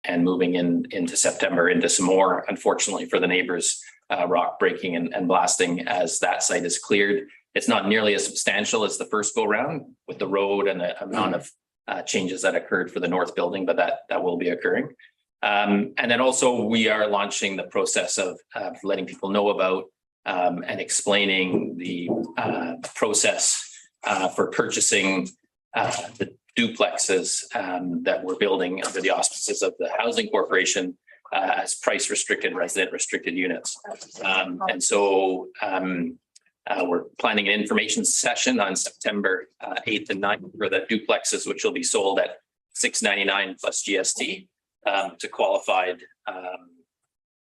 and moving into September into some more, unfortunately for the neighbors, rock breaking and blasting as that site is cleared. It's not nearly as substantial as the first go round with the road and the amount of changes that occurred for the north building, but that will be occurring. And then also we are launching the process of letting people know about and explaining the process for purchasing the duplexes that we're building under the auspices of the Housing Corporation as price restricted, resident restricted units. And so we're planning an information session on September 8th and 9th for the duplexes, which will be sold at $699 plus GST to qualified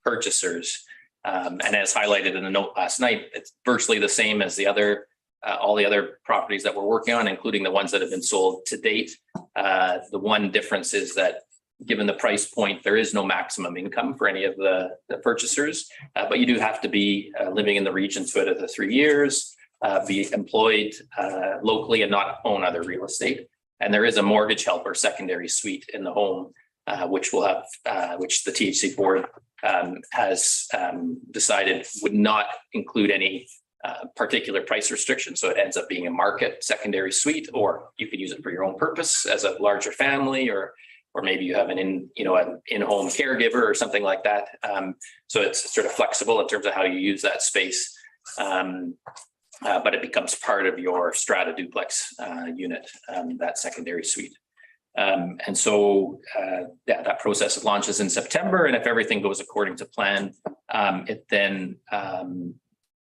purchasers. And as highlighted in the note last night, it's virtually the same as the other all the other properties that we're working on, including the ones that have been sold to date. The one difference is that given the price point, there is no maximum income for any of the purchasers, but you do have to be living in the region for the 3 years, be employed locally and not own other real estate. And there is a mortgage helper secondary suite in the home, which will have, which the THC board has decided would not include any particular price restriction. So it ends up being a market secondary suite, or you could use it for your own purpose as a larger family, or maybe you have an in-home caregiver or something like that. So it's sort of flexible in terms of how you use that space, but it becomes part of your strata duplex unit, that secondary suite. And so that process launches in September, and if everything goes according to plan, it then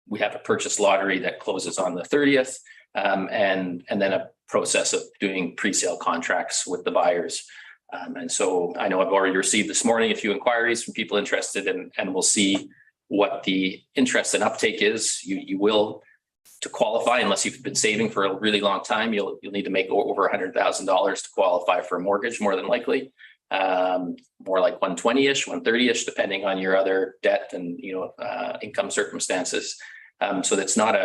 we have a purchase lottery that closes on the 30th, and then a process of doing pre-sale contracts with the buyers. And so I know I've already received this morning a few inquiries from people interested, and we'll see what the interest and uptake is. You will, to qualify, unless you've been saving for a really long time, you'll need to make over $100,000 to qualify for a mortgage, more than likely. More like 120-ish, 130-ish, depending on your other debt and income circumstances. So that's not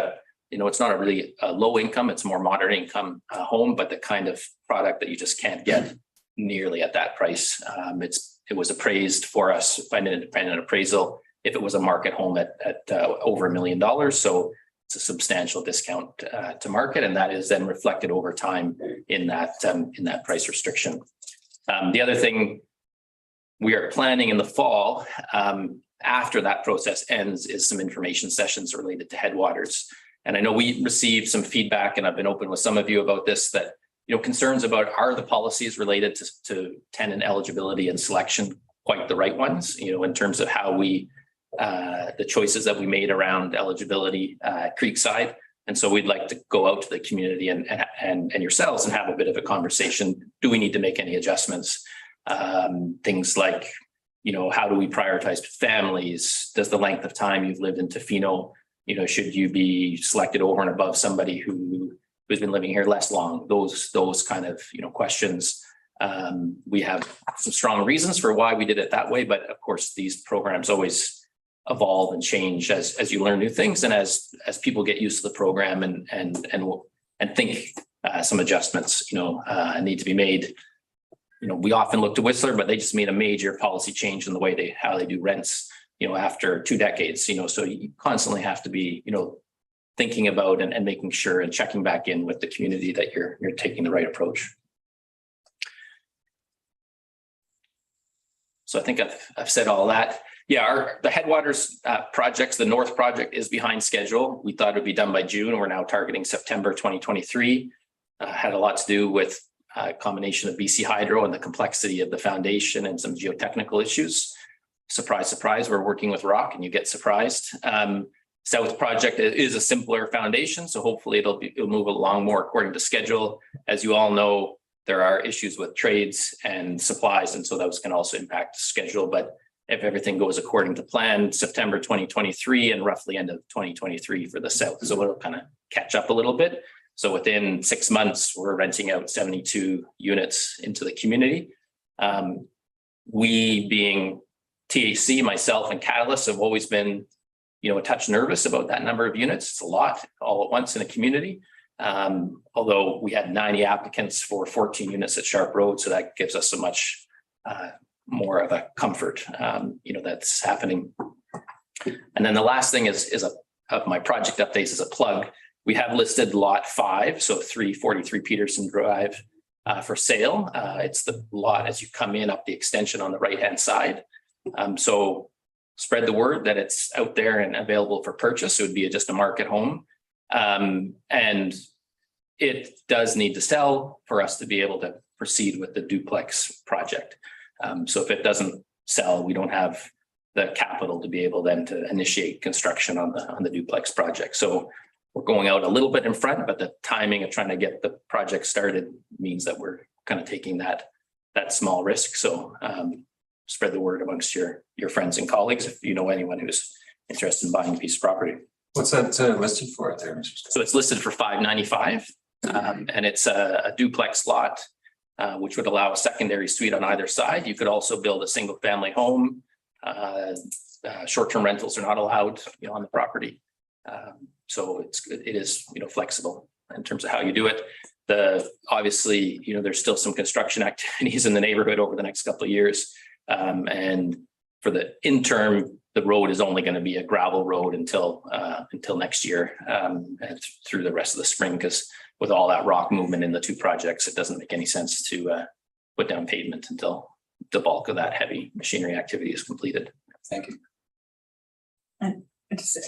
it's not a really low income, it's more moderate income home, but the kind of product that you just can't get nearly at that price. It was appraised for us by an independent appraisal if it was a market home at over $1 million. So it's a substantial discount to market, and that is then reflected over time in that price restriction. The other thing we are planning in the fall, after that process ends, is some information sessions related to Headwaters. And I know we received some feedback, and I've been open with some of you about this, that concerns about, are the policies related to tenant eligibility and selection quite the right ones, in terms of how we the choices that we made around eligibility at Creekside. And so we'd like to go out to the community and yourselves and have a bit of a conversation. Do we need to make any adjustments? Things like, how do we prioritize families? Does the length of time you've lived in Tofino, should you be selected over and above somebody who's been living here less long? Those kind of, questions. We have some strong reasons for why we did it that way, but of course these programs always evolve and change as you learn new things, and as people get used to the program and think some adjustments need to be made. We often look to Whistler, but they just made a major policy change in the way how they do rents after 2 decades. So you constantly have to be thinking about and making sure and checking back in with the community that you're taking the right approach. So I think I've said all that. Yeah, the Headwaters projects, the North project is behind schedule. We thought it would be done by June. We're now targeting September 2023. Had a lot to do with a combination of BC Hydro and the complexity of the foundation and some geotechnical issues. Surprise, surprise, we're working with rock and you get surprised. South project is a simpler foundation, so hopefully it'll move along more according to schedule. As you all know, there are issues with trades and supplies, and so those can also impact the schedule. But if everything goes according to plan, September 2023 and roughly end of 2023 for the South. So it'll kind of catch up a little bit. So within 6 months, we're renting out 72 units into the community. We, being THC, myself and Catalyst, have always been, a touch nervous about that number of units. It's a lot all at once in a community. Although we had 90 applicants for 14 units at Sharp Road, so that gives us a much more of a comfort, that's happening. And then the last thing is of my project updates is a plug. We have listed lot 5, so 343 Peterson Drive for sale. It's the lot as you come in up the extension on the right-hand side. So spread the word that it's out there and available for purchase. It would be just a market home. And it does need to sell for us to be able to proceed with the duplex project. So if it doesn't sell, we don't have the capital to be able then to initiate construction on the duplex project. So we're going out a little bit in front, but the timing of trying to get the project started means that we're kind of taking that small risk. So spread the word amongst your friends and colleagues if you know anyone who's interested in buying a piece of property. What's that listed for out there, Mr. Scott? So it's listed for $595, and it's a duplex lot, which would allow a secondary suite on either side. You could also build a single family home. Short-term rentals are not allowed, on the property. So it is flexible in terms of how you do it. Obviously, there's still some construction activities in the neighborhood over the next couple of years. And for the interim, the road is only going to be a gravel road until next year, and through the rest of the spring, because with all that rock movement in the two projects, it doesn't make any sense to put down pavement until the bulk of that heavy machinery activity is completed. Thank you. And just,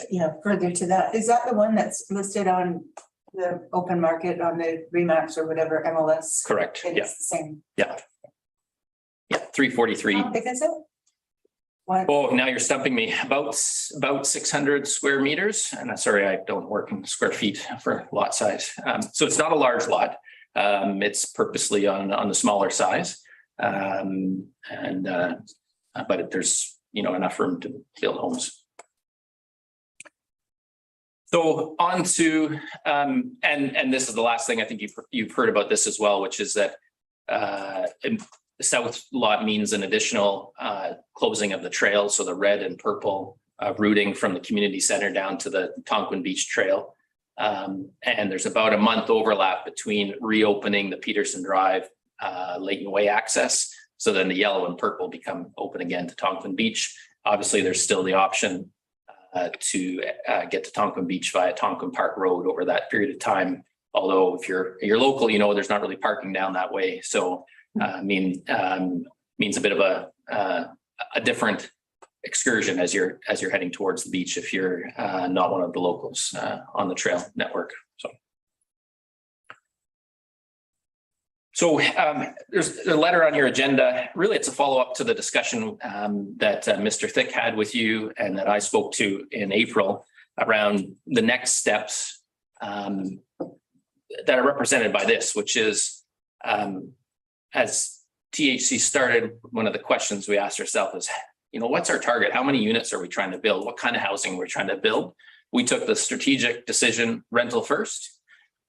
further to that, is that the one that's listed on the open market on the Remax or whatever MLS? Correct. It's Yeah. the same. Yeah. 343. How big is it? What? Oh, now you're stumping me. About 600 square meters. And sorry, I don't work in square feet for lot size. So it's not a large lot. It's purposely on the smaller size. But there's, enough room to build homes. So on to, and this is the last thing I think you've heard about this as well, which is that the south lot means an additional closing of the trail. So the red and purple routing from the community center down to the Tonquin Beach Trail. And there's about a month overlap between reopening the Peterson Drive Leighton Way access. So then the yellow and purple become open again to Tonquin Beach. Obviously, there's still the option to get to Tonquin Beach via Tonquin Park Road over that period of time. Although if you're local, there's not really parking down that way. So means a bit of a different excursion as you're heading towards the beach if you're not one of the locals on the trail network. So there's a letter on your agenda. Really, it's a follow-up to the discussion that Mr. Thick had with you and that I spoke to in April around the next steps that are represented by this, which is as THC started, one of the questions we asked ourselves is, what's our target? How many units are we trying to build? What kind of housing we're trying to build? We took the strategic decision, rental first.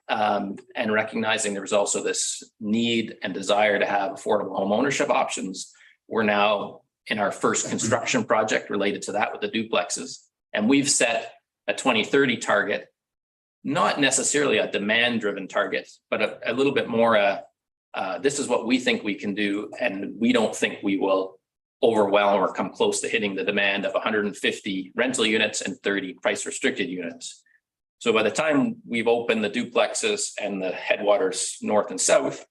And recognizing there was also this need and desire to have affordable home ownership options. We're now in our first construction project related to that with the duplexes. And we've set a 2030 target, not necessarily a demand-driven target, but a little bit more, this is what we think we can do. And we don't think we will overwhelm or come close to hitting the demand of 150 rental units and 30 price-restricted units. So by the time we've opened the duplexes and the headwaters north and south,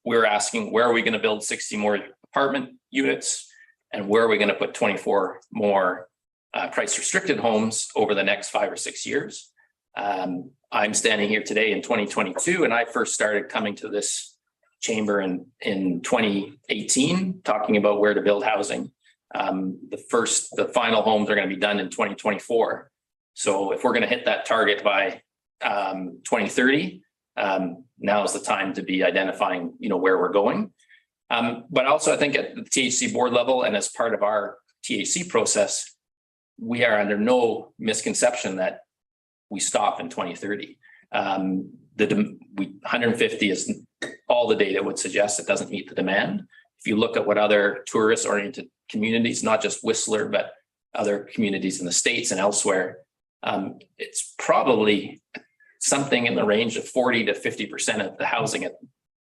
we're asking, where are we going to build 60 more apartment units? And where are we going to put 24 more price restricted homes over the next 5 or 6 years? I'm standing here today in 2022, and I first started coming to this chamber in 2018, talking about where to build housing. The final homes are going to be done in 2024. So if we're going to hit that target by 2030, now is the time to be identifying, where we're going. But also, I think at the THC board level and as part of our THC process, we are under no misconception that we stop in 2030. 150 is all the data would suggest it doesn't meet the demand. If you look at what other tourist-oriented communities, not just Whistler, but other communities in the States and elsewhere, it's probably something in the range of 40 to 50% of the housing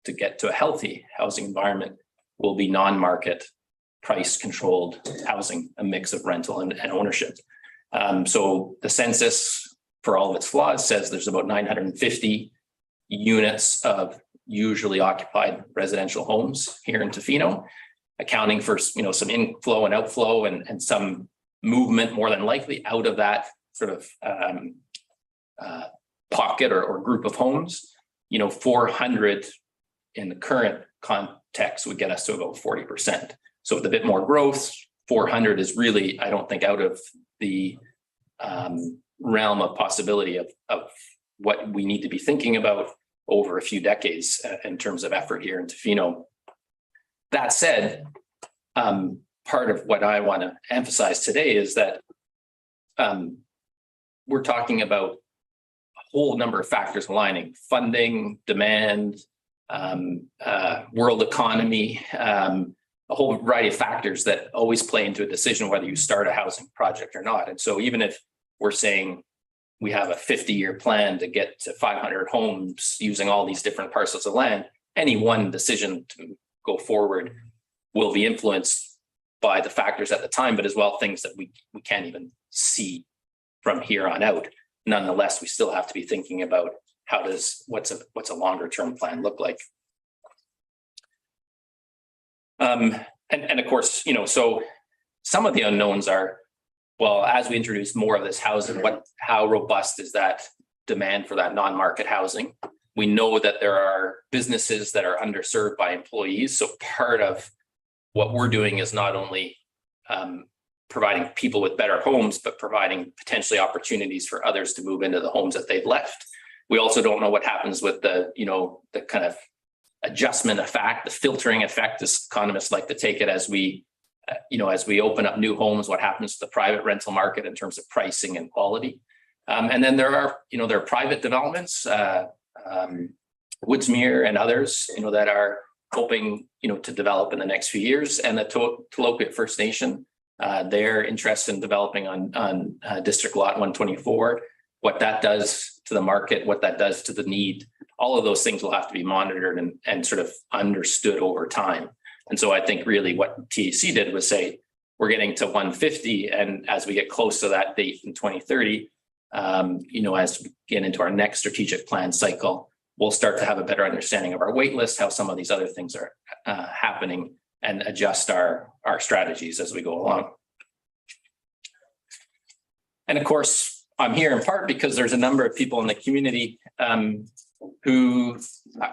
to get to a healthy housing environment will be non-market price controlled housing, a mix of rental and ownership. So the census, for all of its flaws, says there's about 950 units of usually occupied residential homes here in Tofino, accounting for, some inflow and outflow and some movement more than likely out of that sort of pocket or group of homes. 400 in the current context would get us to about 40%. So with a bit more growth, 400 is really, I don't think, out of the realm of possibility of what we need to be thinking about over a few decades in terms of effort here in Tofino. That said, part of what I want to emphasize today is that we're talking about a whole number of factors aligning: funding, demand, world economy, a whole variety of factors that always play into a decision whether you start a housing project or not. And so even if we're saying we have a 50-year plan to get to 500 homes using all these different parcels of land, any one decision to go forward will be influenced by the factors at the time, but as well things that we can't even see from here on out. Nonetheless, we still have to be thinking about what's a longer term plan look like. And of course, so some of the unknowns are, well, as we introduce more of this housing, how robust is that demand for that non-market housing? We know that there are businesses that are underserved by employees. So part of what we're doing is not only providing people with better homes, but providing potentially opportunities for others to move into the homes that they've left. We also don't know what happens with the kind of adjustment effect, the filtering effect, as economists like to take it, as we open up new homes, what happens to the private rental market in terms of pricing and quality. And then there are private developments, Woodsmere and others, that are hoping, to develop in the next few years. And the Tloquit First Nation, they're interested in developing on District Lot 124. What that does to the market, what that does to the need, all of those things will have to be monitored and sort of understood over time. And so I think really what TAC did was say, we're getting to 150. And as we get close to that date in 2030, as we get into our next strategic plan cycle, we'll start to have a better understanding of our wait list, how some of these other things are happening, and adjust our strategies as we go along. And of course, I'm here in part because there's a number of people in the community who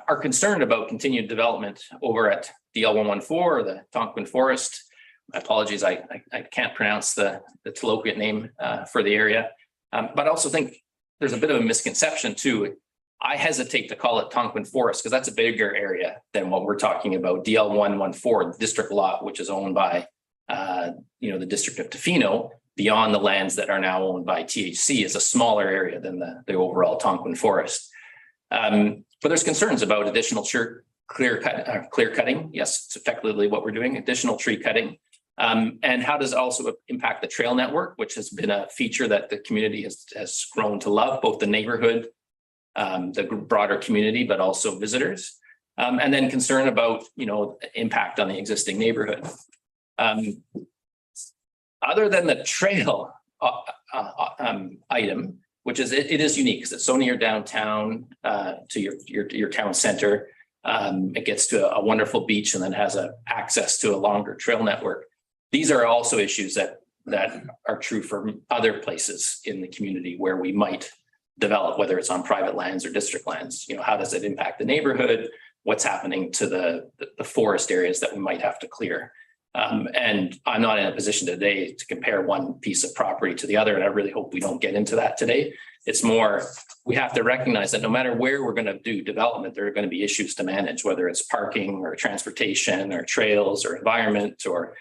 are concerned about continued development over at DL114 or the Tonquin Forest. My apologies, I can't pronounce the Tloquit name for the area, but I also think there's a bit of a misconception too. I hesitate to call it Tonquin Forest because that's a bigger area than what we're talking about. DL114, district lot, which is owned by the District of Tofino, beyond the lands that are now owned by THC, is a smaller area than the overall Tonquin Forest. But there's concerns about additional clear cutting. Yes, it's effectively what we're doing, additional tree cutting. And how does it also impact the trail network, which has been a feature that the community has grown to love, both the neighborhood, the broader community, but also visitors. And then concern about, impact on the existing neighborhood. Other than the trail item, which is it is unique because it's so near downtown to your town center. It gets to a wonderful beach and then has access to a longer trail network. These are also issues that are true for other places in the community where we might develop, whether it's on private lands or district lands. How does it impact the neighborhood? What's happening to the forest areas that we might have to clear? And I'm not in a position today to compare one piece of property to the other, and I really hope we don't get into that today. It's more, we have to recognize that no matter where we're going to do development, there are going to be issues to manage, whether it's parking or transportation or trails or environment or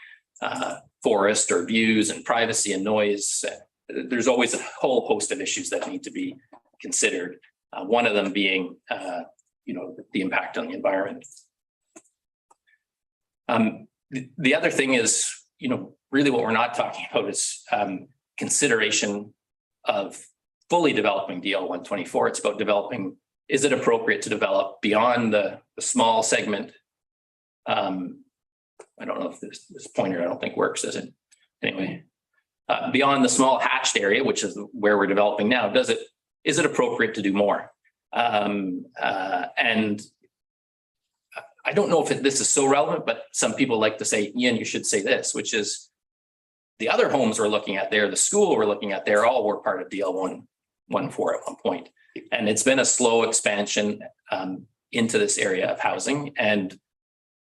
forest or views and privacy and noise. There's always a whole host of issues that need to be considered. One of them being, the impact on the environment. The other thing is, really what we're not talking about is consideration of fully developing DL124. It's about developing, is it appropriate to develop beyond the small segment I don't know if this pointer, I don't think works, does it? Anyway, beyond the small hatched area, which is where we're developing now, is it appropriate to do more? And I don't know if this is so relevant, but some people like to say, Ian, you should say this, which is the other homes we're looking at there, the school we're looking at there, all were part of DL 114 at one point. And it's been a slow expansion into this area of housing. And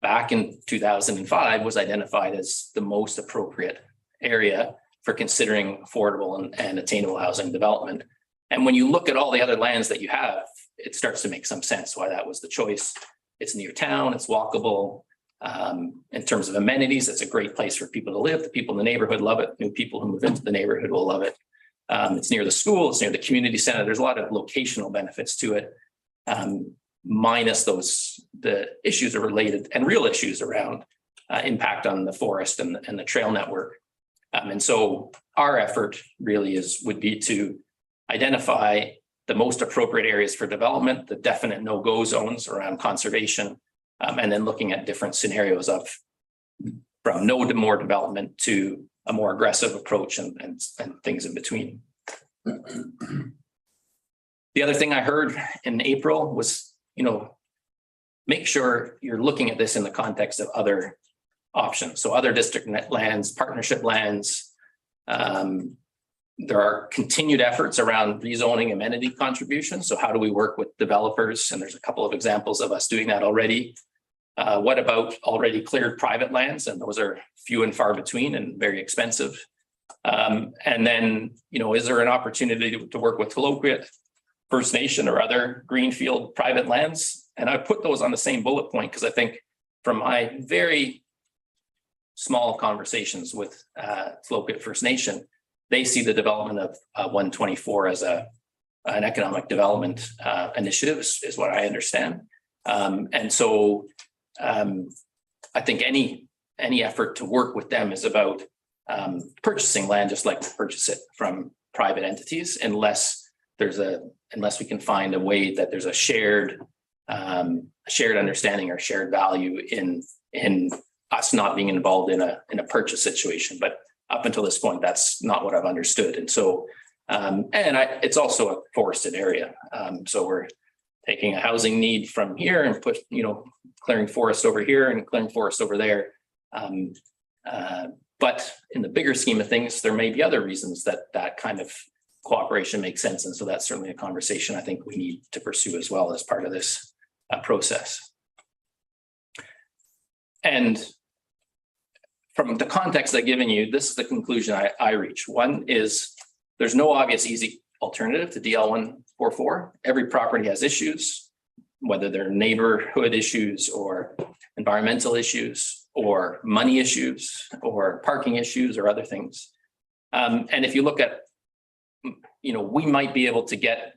back in 2005 was identified as the most appropriate area for considering affordable and attainable housing development. And when you look at all the other lands that you have, it starts to make some sense why that was the choice. It's near town, it's walkable. In terms of amenities, it's a great place for people to live. The people in the neighborhood love it. New people who move into the neighborhood will love it. It's near the school, it's near the community center. There's a lot of locational benefits to it, minus the issues are related and real issues around impact on the forest and the trail network. And so our effort really would be to identify the most appropriate areas for development, the definite no-go zones around conservation, and then looking at different scenarios from no to more development to a more aggressive approach and things in between. The other thing I heard in April was, make sure you're looking at this in the context of other options. So other district net lands, partnership lands. There are continued efforts around rezoning amenity contributions. So how do we work with developers? And there's a couple of examples of us doing that already. What about already cleared private lands? And those are few and far between and very expensive. And then, is there an opportunity to work with Tloquit, First Nation or other greenfield private lands? And I put those on the same bullet point because I think from my very small conversations with Tloquit First Nation, they see the development of 124 as an economic development initiative, is what I understand. And so I think any effort to work with them is about purchasing land just like to purchase it from private entities, unless we can find a way that there's a shared understanding or shared value in us not being involved in a purchase situation. But up until this point, that's not what I've understood. And so, it's also a forested area. So we're taking a housing need from here and clearing forest over here and clearing forest over there. But in the bigger scheme of things, there may be other reasons that kind of cooperation makes sense. And so that's certainly a conversation I think we need to pursue as well as part of this process. And from the context I've given you, this is the conclusion I reach. One is there's no obvious easy alternative to DL 144. Every property has issues, whether they're neighborhood issues or environmental issues or money issues or parking issues or other things. And if you look at, we might be able to get,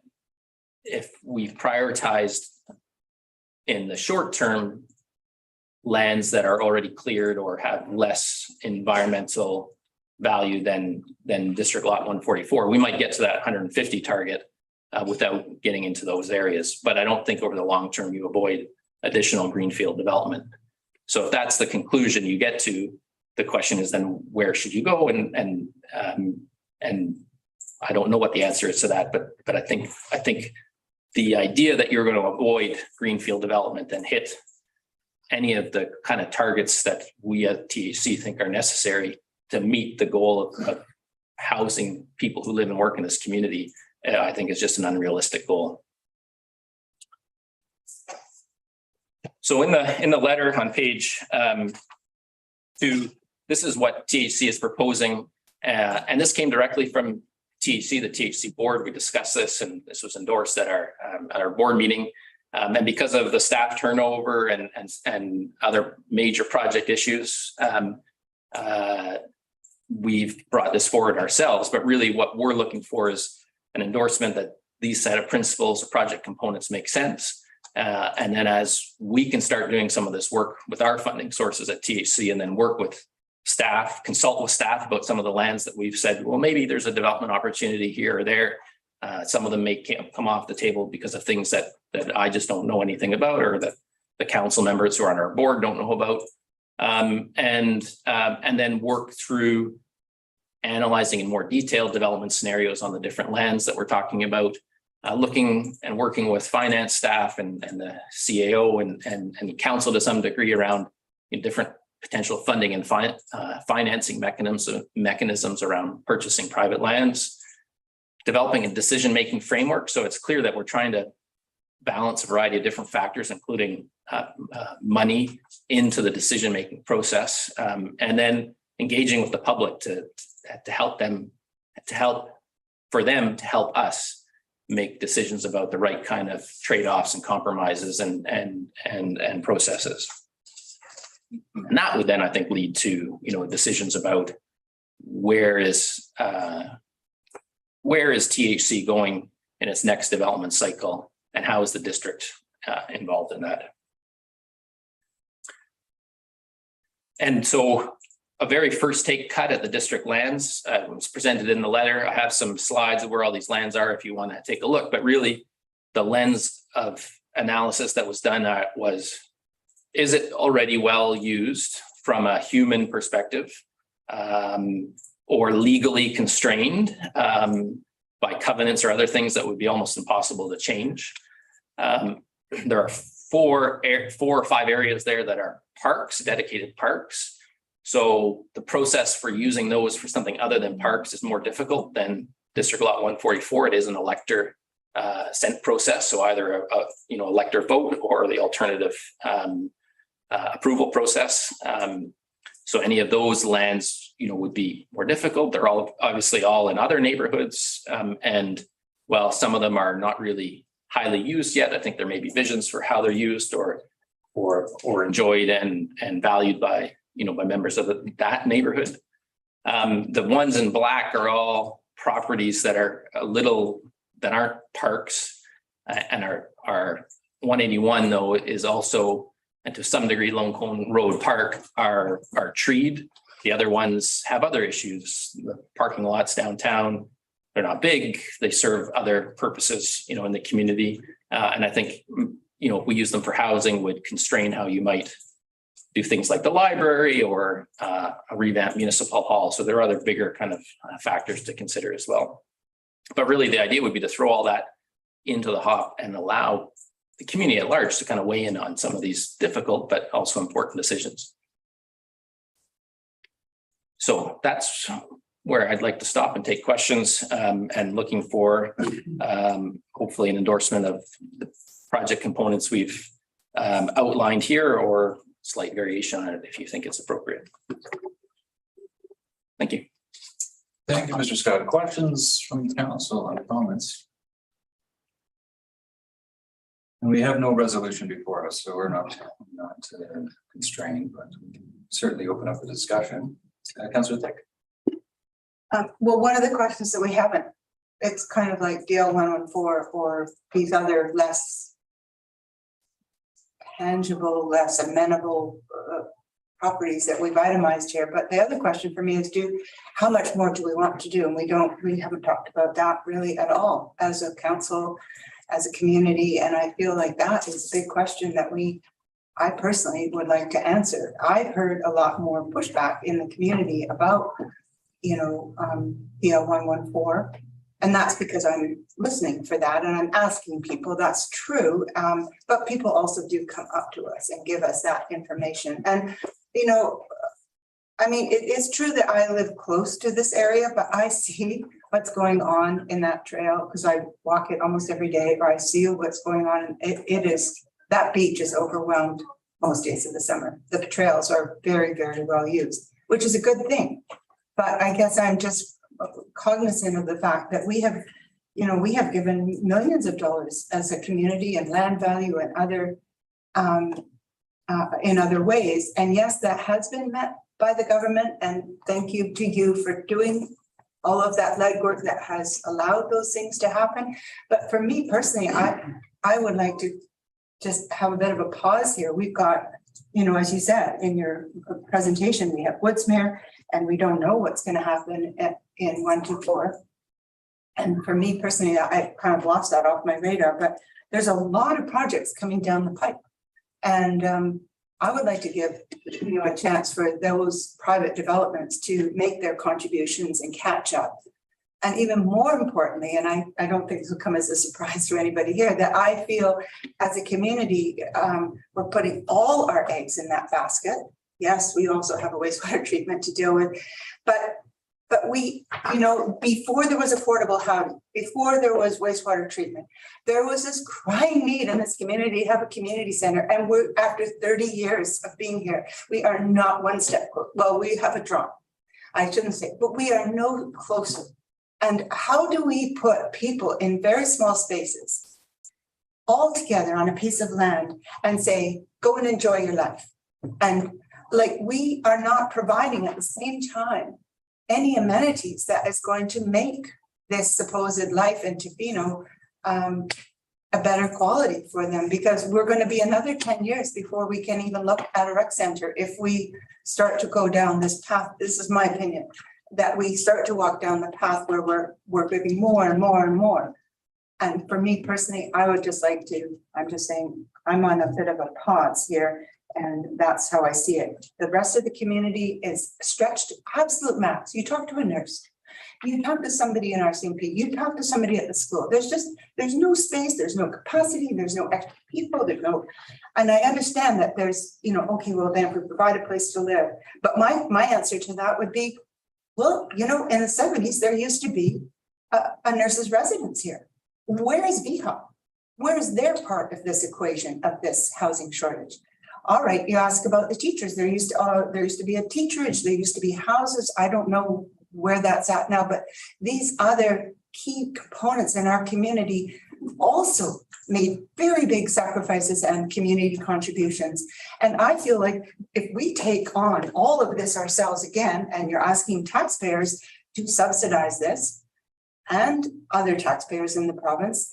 if we prioritized in the short term, lands that are already cleared or have less environmental value than District Lot 144, we might get to that 150 target without getting into those areas. But I don't think over the long term you avoid additional greenfield development. So if that's the conclusion you get to, the question is then where should you go? And I don't know what the answer is to that, but I think the idea that you're going to avoid greenfield development and hit any of the kind of targets that we at THC think are necessary to meet the goal of housing people who live and work in this community, I think is just an unrealistic goal. So in the letter on page 2, this is what THC is proposing. And this came directly from THC, the THC board. We discussed this and this was endorsed at our board meeting. And because of the staff turnover and other major project issues, we've brought this forward ourselves. But really what we're looking for is an endorsement that these set of principles or project components make sense. And then as we can start doing some of this work with our funding sources at THC and then work with staff, consult with staff about some of the lands that we've said, well, maybe there's a development opportunity here or there. Some of them may come off the table because of things that I just don't know anything about, or that the council members who are on our board don't know about. And then work through analyzing in more detailed development scenarios on the different lands that we're talking about, looking and working with finance staff and the CAO and council to some degree around different potential funding and financing mechanisms around purchasing private lands, developing a decision-making framework. So it's clear that we're trying to balance a variety of different factors, including money into the decision-making process, and then engaging with the public to help us make decisions about the right kind of trade-offs and compromises and processes. And that would then, I think, lead to decisions about where is THC going in its next development cycle, and how is the district involved in that. And so a very first take cut at the district lands was presented in the letter. I have some slides of where all these lands are if you want to take a look, but really the lens of analysis that was done was, is it already well used from a human perspective, or legally constrained by covenants or other things that would be almost impossible to change? There are four or five areas there that are parks, dedicated parks. So the process for using those for something other than parks is more difficult than District Lot 144. It is an elector sent process. So either a elector vote or the alternative approval process. So any of those lands, would be more difficult. They're obviously all in other neighborhoods. And while some of them are not really highly used yet, I think there may be visions for how they're used or enjoyed and valued by members of that neighborhood. The ones in black are all properties that are that aren't parks, and our 181 though is also, and to some degree Lone Cone Road Park are treed. The other ones have other issues. The parking lots downtown, they're not big. They serve other purposes, in the community. And I think, if we use them for housing would constrain how you might do things like the library or a revamped municipal hall. So there are other bigger kind of factors to consider as well. But really the idea would be to throw all that into the hop and allow the community at large to kind of weigh in on some of these difficult but also important decisions. So that's where I'd like to stop and take questions, and looking for hopefully an endorsement of the project components we've outlined here, or slight variation on it if you think it's appropriate. Thank you. Thank you, Mr. Scott. Questions from the council and comments? And we have no resolution before us, so we're not constrained, but we can certainly open up a discussion. Councillor Thick. Well, one of the questions that we haven't, it's kind of like DL 114 or these other less tangible, less amenable properties that we've itemized here. But the other question for me is, how much more do we want to do? And we haven't talked about that really at all as a council, as a community. And I feel like that is a big question that I personally would like to answer. I've heard a lot more pushback in the community about, DL 114. And that's because I'm listening for that and I'm asking people. That's true. But people also do come up to us and give us that information. And, it is true that I live close to this area, but I see what's going on in that trail because I walk it almost every day, or I see what's going on. That beach is overwhelmed most days of the summer. The trails are very, very well used, which is a good thing. But I guess I'm just cognizant of the fact that we have given millions of dollars as a community and land value and other in other ways. And yes, that has been met by the government. And thank you to you for doing all of that legwork that has allowed those things to happen. But for me personally, I would like to just have a bit of a pause here. We've got, as you said in your presentation, we have Woodsmere, and we don't know what's going to happen in 124. And for me personally, I kind of lost that off my radar, but there's a lot of projects coming down the pipe. And I would like to give, a chance for those private developments to make their contributions and catch up. And even more importantly, and I don't think this will come as a surprise to anybody here, that I feel as a community, we're putting all our eggs in that basket. Yes, we also have a wastewater treatment to deal with, but we, before there was affordable housing, before there was wastewater treatment, there was this crying need in this community to have a community center. And we're, after 30 years of being here, we are not one step, well, we have a drop. I shouldn't say, but we are no closer. And how do we put people in very small spaces all together on a piece of land and say, go and enjoy your life? And like, we are not providing at the same time any amenities that is going to make this supposed life in Tofino a better quality for them, because we're going to be another 10 years before we can even look at a rec center if we start to go down this path. This is my opinion, that we start to walk down the path where we're giving more and more and more. And for me personally, I would just like to, I'm just saying, I'm on a bit of a pause here, and that's how I see it. The rest of the community is stretched to absolute max. You talk to a nurse, you talk to somebody in RCMP, you talk to somebody at the school. There's no space, there's no capacity, there's no extra people, and I understand that there's, okay, well then if we provide a place to live. But my answer to that would be, well, in the 70s, there used to be a nurse's residence here. Where is VHOP? Where is their part of this equation of this housing shortage? All right, you ask about the teachers. There used to be a teacherage. There used to be houses. I don't know where that's at now, but these other key components in our community also made very big sacrifices and community contributions. And I feel like if we take on all of this ourselves again, and you're asking taxpayers to subsidize this and other taxpayers in the province,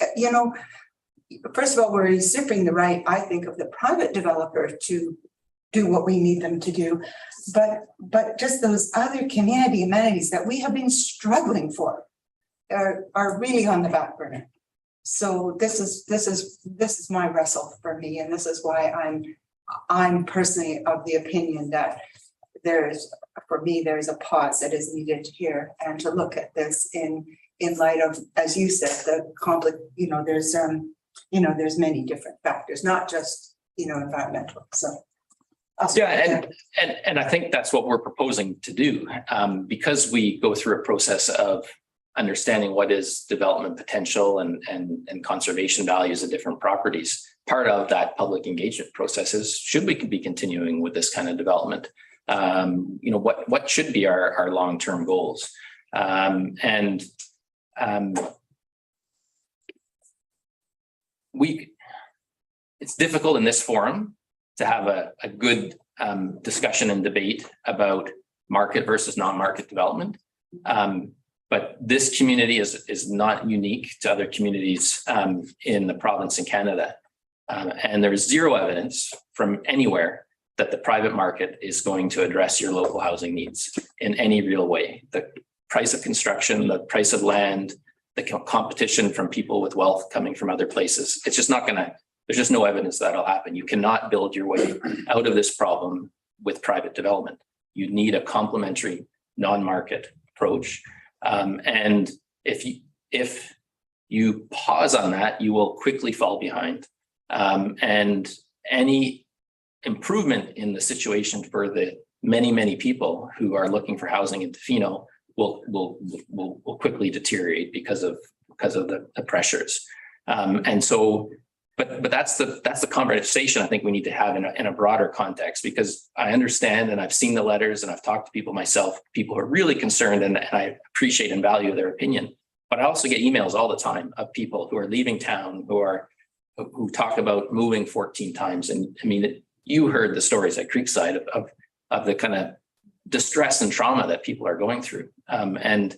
first of all, we're usurping the right, I think, of the private developer to do what we need them to do. But just those other community amenities that we have been struggling for are really on the back burner. So this is my wrestle for me, and this is why I'm personally of the opinion that there's a pause that is needed here, and to look at this in light of, as you said, the conflict. There's many different factors, not just environmental. So yeah, and I think that's what we're proposing to do, because we go through a process of understanding what is development potential and conservation values of different properties. Part of that public engagement process is, should we be continuing with this kind of development? What should be our long-term goals? It's difficult in this forum to have a good discussion and debate about market versus non-market development. But this community is not unique to other communities in the province in Canada. And there's zero evidence from anywhere that the private market is going to address your local housing needs in any real way. The price of construction, the price of land, the competition from people with wealth coming from other places, it's just not gonna, there's just no evidence that'll happen. You cannot build your way out of this problem with private development. You need a complementary non-market approach. And if you pause on that, you will quickly fall behind. And any improvement in the situation for the many people who are looking for housing in Tofino will quickly deteriorate because of the pressures. And so, but that's the conversation I think we need to have in a broader context, because I understand, and I've seen the letters, and I've talked to people myself, people who are really concerned, and I appreciate and value their opinion. But I also get emails all the time of people who are leaving town, who talk about moving 14 times. And I mean, you heard the stories at Creekside of the kind of distress and trauma that people are going through. And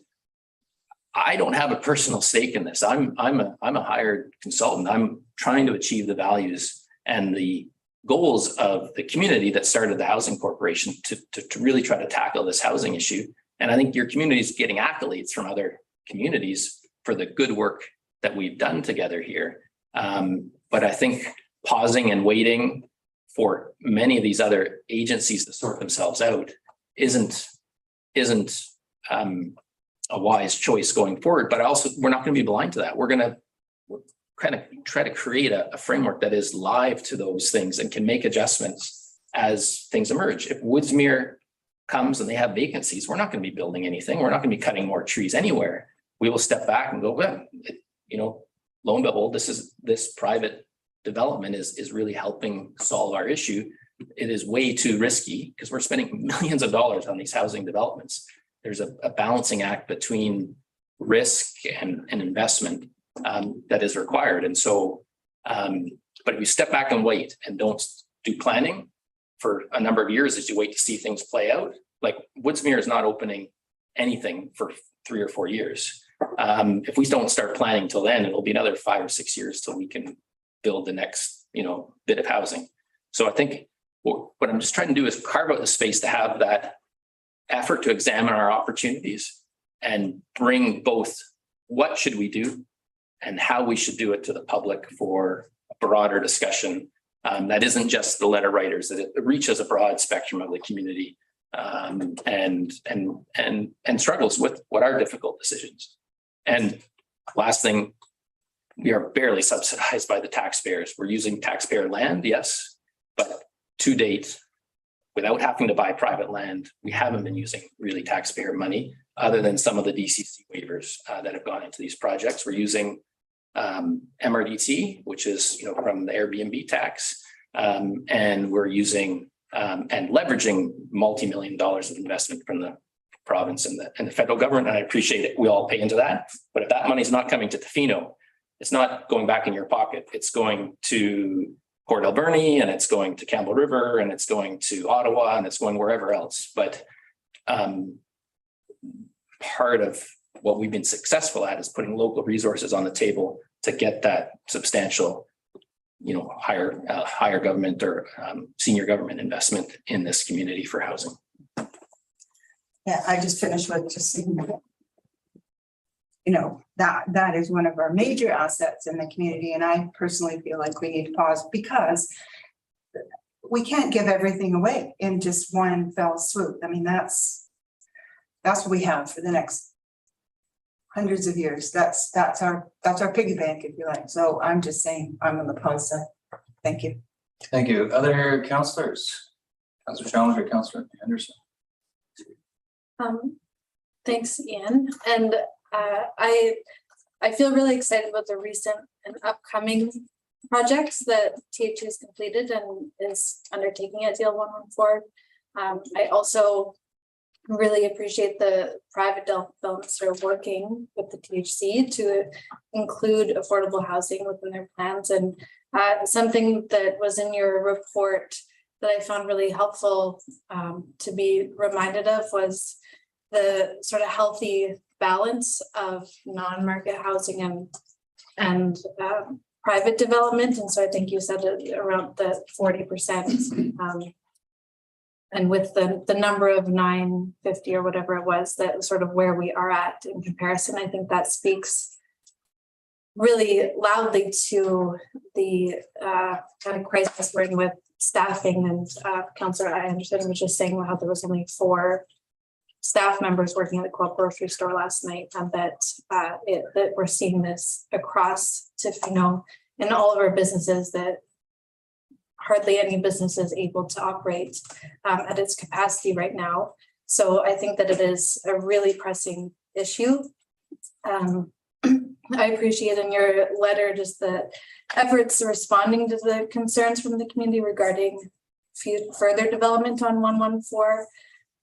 I don't have a personal stake in this. I'm a hired consultant. I'm trying to achieve the values and the goals of the community that started the Housing Corporation to really try to tackle this housing issue. And I think your community is getting accolades from other communities for the good work that we've done together here. But I think pausing and waiting for many of these other agencies to sort themselves out isn't a wise choice going forward. But also, we're not going to be blind to that. We're going to kind of try to create a framework that is live to those things and can make adjustments as things emerge. If Woodsmere comes and they have vacancies, we're not going to be building anything. We're not going to be cutting more trees anywhere. We will step back and go, well, lo and behold, this private development is really helping solve our issue. It is way too risky because we're spending millions of dollars on these housing developments. There's a balancing act between risk and investment that is required. And so, but if you step back and wait and don't do planning for a number of years as you wait to see things play out, like Woodsmere is not opening anything for 3 or 4 years. If we don't start planning till then, it'll be another 5 or 6 years till we can build the next, bit of housing. So I think what I'm just trying to do is carve out the space to have that effort to examine our opportunities and bring both what should we do and how we should do it to the public for a broader discussion. That isn't just the letter writers, that it reaches a broad spectrum of the community and struggles with what are difficult decisions. And last thing, we are barely subsidized by the taxpayers. We're using taxpayer land, yes, but to date, without having to buy private land, we haven't been using really taxpayer money other than some of the DCC waivers that have gone into these projects. We're using MRDT, which is from the Airbnb tax, and we're using and leveraging multi-million dollars of investment from the province and the federal government. And I appreciate it. We all pay into that. But if that money is not coming to Tofino, it's not going back in your pocket. It's going to Port Alberni, and it's going to Campbell River, and it's going to Ottawa, and it's going wherever else. But part of what we've been successful at is putting local resources on the table to get that substantial, higher government or senior government investment in this community for housing. Yeah, I just finished with just saying, that is one of our major assets in the community. And I personally feel like we need to pause because we can't give everything away in just one fell swoop. I mean, that's what we have for the next hundreds of years. That's our piggy bank, if you like. So I'm just saying, I'm on the pause side. Thank you. Thank you. Other councillors? Councillor Challenger, Councillor Henderson. Thanks, Ian. And I feel really excited about the recent and upcoming projects that THC has completed and is undertaking at DL 114. I also really appreciate the private developments that are working with the THC to include affordable housing within their plans. And something that was in your report that I found really helpful to be reminded of was the sort of healthy balance of non-market housing and private development. And so I think you said around the 40%. And with the number of 950 or whatever it was, that sort of where we are at in comparison, I think that speaks really loudly to the kind of crisis we're in with staffing. And Councillor, I understand was just saying how there was only 4 staff members working at the Co-op grocery store last night, and that we're seeing this across Tofino in all of our businesses, that hardly any business is able to operate at its capacity right now. So I think that it is a really pressing issue. I appreciate in your letter just the efforts responding to the concerns from the community regarding further development on 114.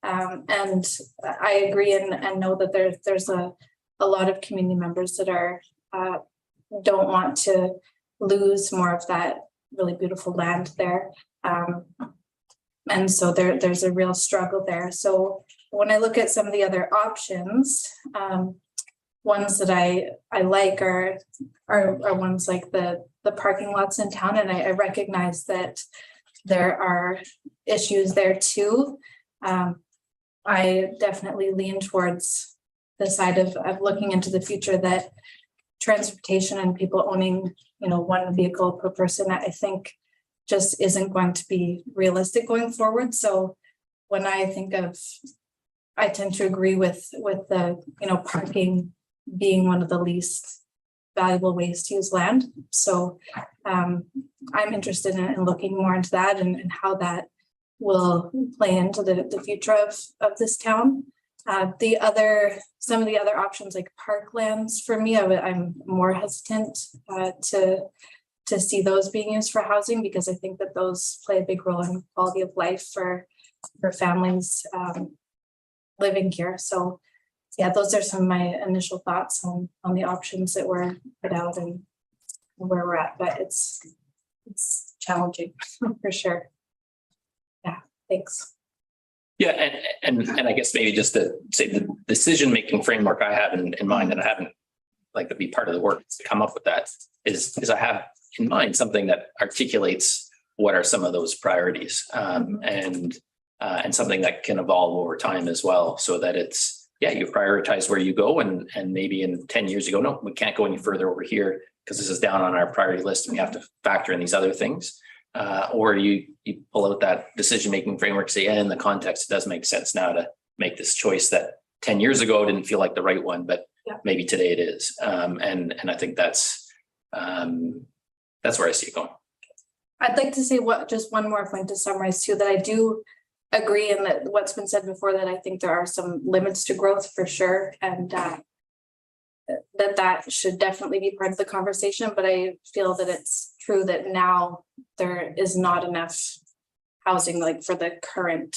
And I agree and know that there's a lot of community members that are don't want to lose more of that really beautiful land there. And so there's a real struggle there. So when I look at some of the other options, ones that I like are ones like the parking lots in town. And I recognize that there are issues there too. I definitely lean towards the side of looking into the future that transportation and people owning, 1 vehicle per person, I think just isn't going to be realistic going forward. So when I think of, I tend to agree with the, parking being one of the least valuable ways to use land. So I'm interested in looking more into that and how that will play into the future of this town. Some of the other options like parklands, for me, I'm more hesitant to see those being used for housing, because I think that those play a big role in quality of life for families living here. So yeah, those are some of my initial thoughts on the options that were put out and where we're at, but it's challenging for sure. Yeah, thanks. Yeah, and I guess maybe just to say the decision-making framework I have in mind, and I haven't like to be part of the work to come up with that, is I have in mind something that articulates what are some of those priorities, and something that can evolve over time as well, so that it's, yeah, you prioritize where you go, and maybe in 10 years you go, no, we can't go any further over here because this is down on our priority list and we have to factor in these other things. Or you pull out that decision-making framework, say, yeah, in the context, it does make sense now to make this choice that 10 years ago didn't feel like the right one, but maybe today it is. And I think that's where I see it going. I'd like to say just one more point to summarize too, that I do agree in that what's been said before, that I think there are some limits to growth for sure. And that should definitely be part of the conversation, but I feel that it's true that now there is not enough housing like for the current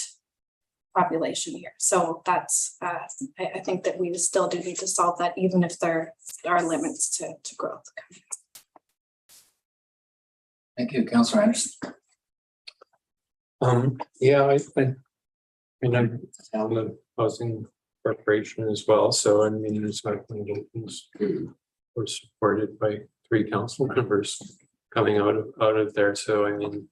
population here. So that's I think that we still do need to solve that, even if there are limits to growth. Thank you, Councillor Anderson. Yeah, I mean, I'm on the housing corporation as well, so I mean, there's recommendations were supported by 3 council members coming out of there. So I mean,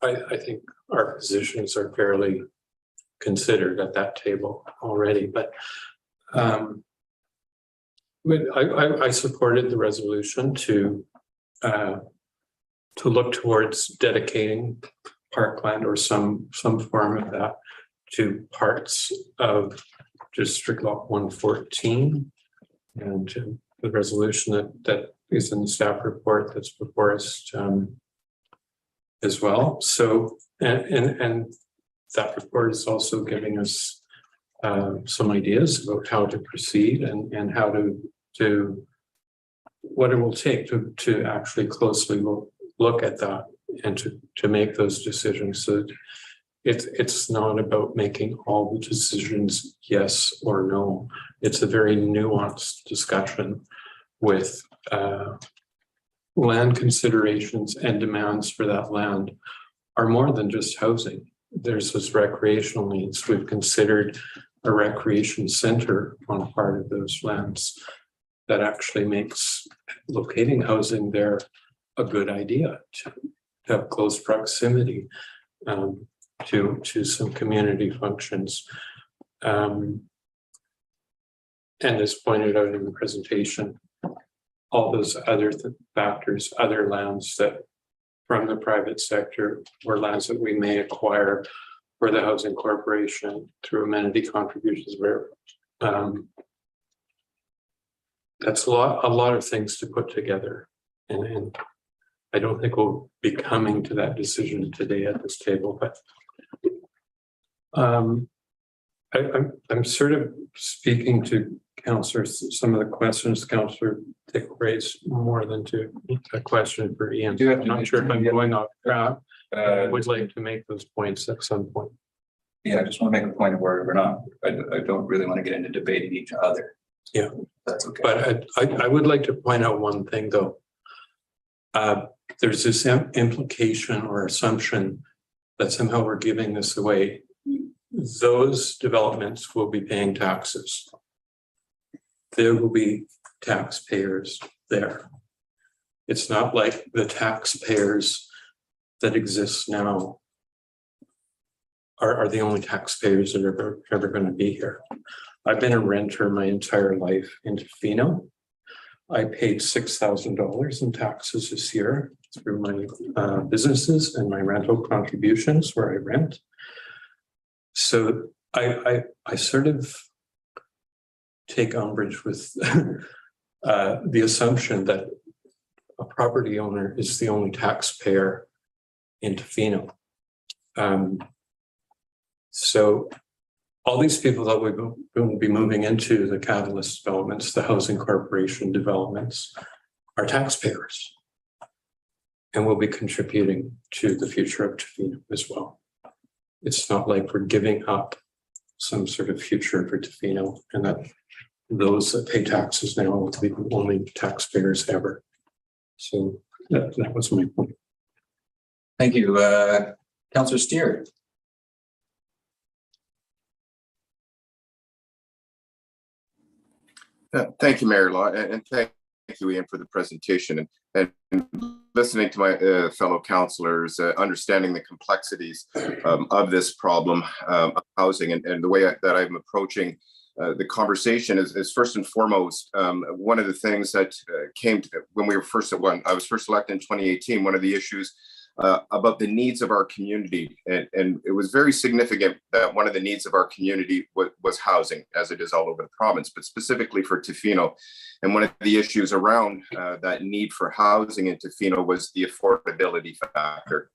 I think our positions are fairly considered at that table already, but I supported the resolution to look towards dedicating parkland or some form of that to parts of District Lot 114, and the resolution that is in the staff report that's before us as well. So and that report is also giving us some ideas about how to proceed and how to what it will take to actually closely look at that and to make those decisions. So it's not about making all the decisions yes or no. It's a very nuanced discussion with land considerations and demands for that land are more than just housing. There's those recreational needs. We've considered a recreation center on part of those lands that actually makes locating housing there a good idea, to have close proximity to some community functions. And as pointed out in the presentation, all those other factors, other lands that from the private sector or lands that we may acquire for the housing corporation through amenity contributions, where that's a lot of things to put together. And I don't think we'll be coming to that decision today at this table, but I'm sort of speaking to councillors, some of the questions Councillor Dick raised more than to a question for Ian. I'm not sure if I'm going off track. I would like to make those points at some point. Yeah, I just want to make a point of where we're not. I don't really want to get into debating each other. Yeah, that's okay. But I would like to point out one thing though. There's this implication or assumption that somehow we're giving this away. Those developments will be paying taxes. There will be taxpayers there. It's not like the taxpayers that exist now are the only taxpayers that are ever going to be here. I've been a renter my entire life in Tofino. I paid $6,000 in taxes this year through my businesses and my rental contributions where I rent. So I sort of take umbrage with the assumption that a property owner is the only taxpayer in Tofino. So all these people that we're going to be moving into the Catalyst developments, the Housing Corporation developments, are taxpayers. And will be contributing to the future of Tofino as well. It's not like we're giving up some sort of future for Tofino, and that those that pay taxes now will be the only taxpayers ever. So that was my point. Thank you. Councillor Steer. Thank you, Mayor Law, and thank you, Ian, for the presentation and listening to my fellow councillors, understanding the complexities of this problem of housing and the way that I'm approaching the conversation is first and foremost, one of the things that came to, when I was first elected in 2018, one of the issues about the needs of our community. And it was very significant that one of the needs of our community was housing, as it is all over the province, but specifically for Tofino. And one of the issues around that need for housing in Tofino was the affordability factor.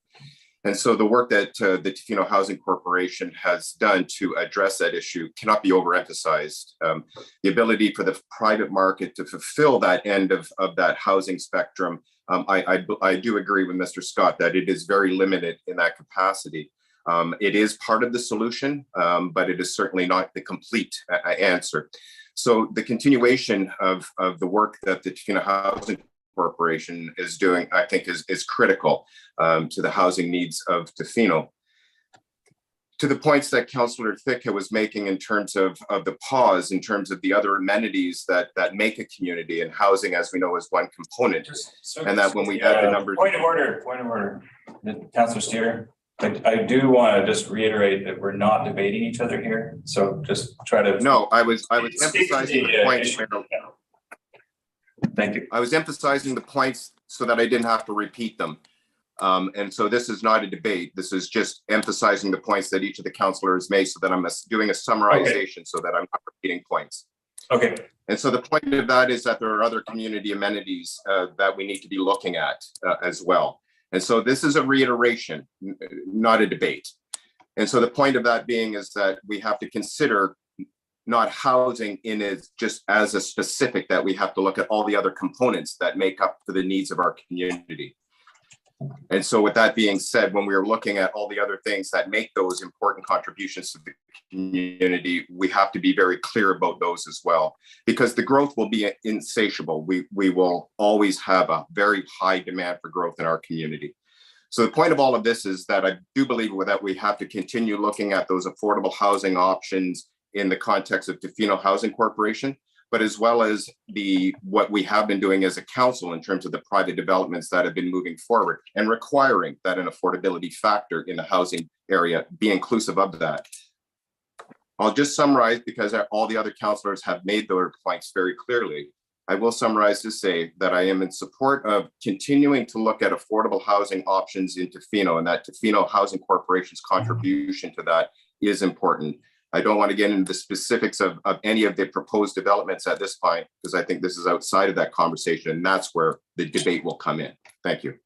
And so the work that the Tofino Housing Corporation has done to address that issue cannot be overemphasized. The ability for the private market to fulfill that end of that housing spectrum, I do agree with Mr. Scott that it is very limited in that capacity. It is part of the solution, but it is certainly not the complete answer. So the continuation of the work that the Tofino Housing Corporation is doing, I think, is critical to the housing needs of Tofino. To the points that Councillor Thicke was making in terms of the pause, in terms of the other amenities that make a community, and housing, as we know, is one component. And that when we add the numbers. Point of order. Councillor Steer, I do want to just reiterate that we're not debating each other here. So just try to. No, I was emphasizing the points. Thank you. I was emphasizing the points so that I didn't have to repeat them. And so this is not a debate. This is just emphasizing the points that each of the councillors made so that I'm doing a summarization so that I'm not repeating points. Okay. And so the point of that is that there are other community amenities that we need to be looking at as well. And so this is a reiteration, not a debate. And so the point of that being is that we have to consider not housing in it just as a specific, that we have to look at all the other components that make up for the needs of our community. And so with that being said, when we are looking at all the other things that make those important contributions to the community, we have to be very clear about those as well, because the growth will be insatiable. We will always have a very high demand for growth in our community. So the point of all of this is that I do believe that we have to continue looking at those affordable housing options in the context of Tofino Housing Corporation, but as well as what we have been doing as a council in terms of the private developments that have been moving forward and requiring that an affordability factor in the housing area be inclusive of that. I'll just summarize, because all the other councillors have made their points very clearly. I will summarize to say that I am in support of continuing to look at affordable housing options in Tofino, and that Tofino Housing Corporation's contribution to that is important. I don't want to get into the specifics of any of the proposed developments at this point, because I think this is outside of that conversation, and that's where the debate will come in. Thank you.